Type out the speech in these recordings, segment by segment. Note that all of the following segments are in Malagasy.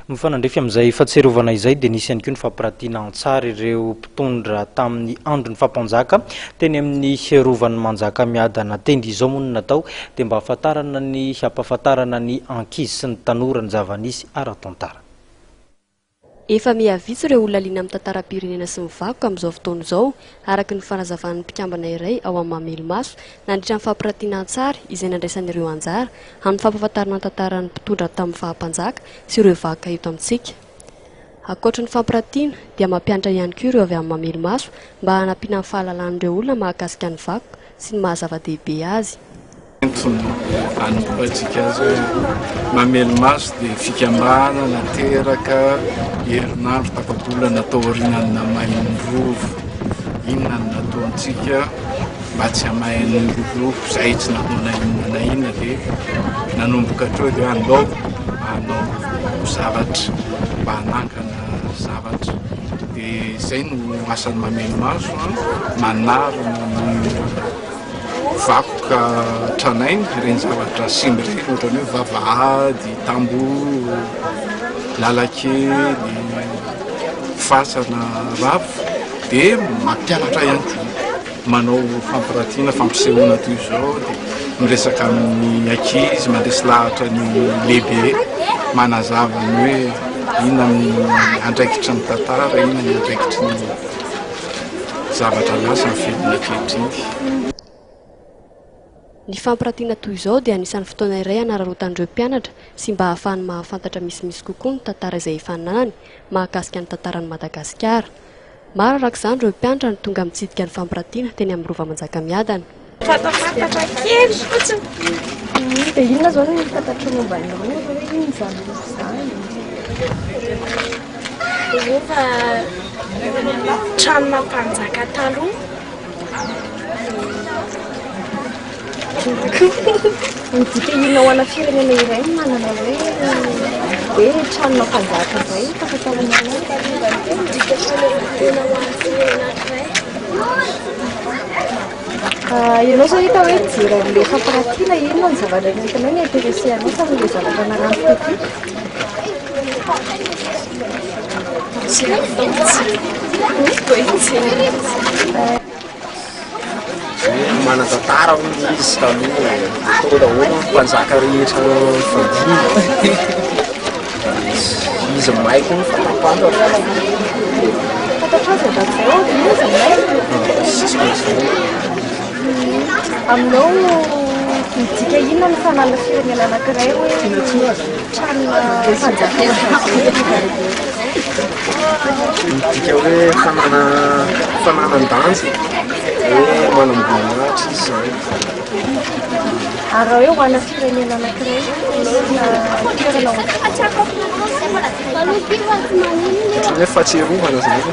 Nifanandrify amin'izay fahatsiarovana izay dia nisy ihany koa ny fampirantiana an-tsary ireo mpitondra tamin'ny andro ny fampanjaka teny amin'ny Rovan Manjakamiadana teny Izao moa ny natao dia mba hampahafantarana ny ankizy sy ny tanora ny zava-nisy ara-tantara. Efa mihavitsy ireo olona liana amin'ny tantaram-pirenena sy ny vakoka amin'izao fotoana izao araka ny fanazavan'ny mpikambana iray ao amin'ny Mamelimaso nandritra ny fampirantiana an-tsary izay nandraisan'ireo anjara amin'ny fampahafantarana ny tantaran'ny mpitondra tamin'ny faha-panjaka sy ireo vakoka eto amintsika. Ankoatra ny fampirantiana dia mampianatra ihany koa ireo avy amin'ny Mamelimaso mba hanampiana ny fahalalan'ireo olona mahakasika ny vakoka sy ny mahazava-dehibe azy. Mamelimaso dia fikambana nateraka herinandro tapabola natao aorian'ny nahamay ny Rova. Inona no nataontsika mba tsy hamain'ny lolo izay tsy natao inona dia nanomboka hatreo dia hanao zavatra mba hanankana zavatra. Dia izay no asan'ny Mamelimaso manarona ny vakoka tranainy ireny zavatra simba ireny ohatrany hoe vavahady, tamboho, lalakely, fasana ravo dia mampianatra ihany koa manao fampirantiana fampisehoana toy izao dia miresaka amin'ny ankizy mandresy lahatra ny lehibe manazava ny hoe inona ny andraikitry ny tantara, inona ny andraikitry ny zavatra lasa ny fedina ankehitriny. Ny fampirantiana toy izao dia anisan'ny fotoana iray hanararaotan'ireo mpianatra sy mba ahafahany mahafantatra misimisy kokoa ny tantara izay efa nanany mahakasika ny tantaran'i Madagasikara. Maro arak'izany ireo mpianatra ny tonga mitsidika ny fampirantiana teny amin'ny Rova Manjakamiadana. Fantapantatra kely fotsiny. Dia inona zao no fantatra momba ny Rova hoe ino izany izany? Rova trano nampanjaka taloha. Midika inona ho ana firenena iray no manana hoe trano nampanjaka izay fahafantarana anazy. Midika firenena ho ana firenena iray. Ianao zao hita hoe mijery amin'ilay fampirantiana inona ny zavatra nentinao ny intéressé anao sa amin'ilay zavatra naranty teto? Manan-tantara hoy izy taloha, tao daholo mpanjaka rehetra fandiny. Izy mahay koa faha-panjaka. Aminao midika inona ny fanana firenena anankiray hoe trano fanjakana midika hoe fananan-danja hoe manamboninahitra izy izany. Ary raha hoe ho ana firenena anankiray hoe fahatsiarovana izany.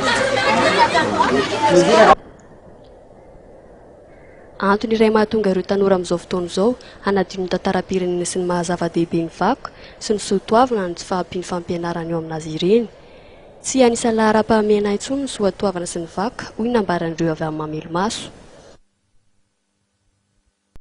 Antony iray mahatonga ireo tanora amin'izao fotoana izao hanadino ny tantaram-pirenena sy ny mahazava-dehibe ny vakoka sy ny soatoavana ny tsy fahampiany fampianarana eo aminazy ireny. Tsy anisany lahara-pahamehana intsony ny soatoavana sy ny vakoka hoy nambaran'ireo avy amin'ny Mamelimaso.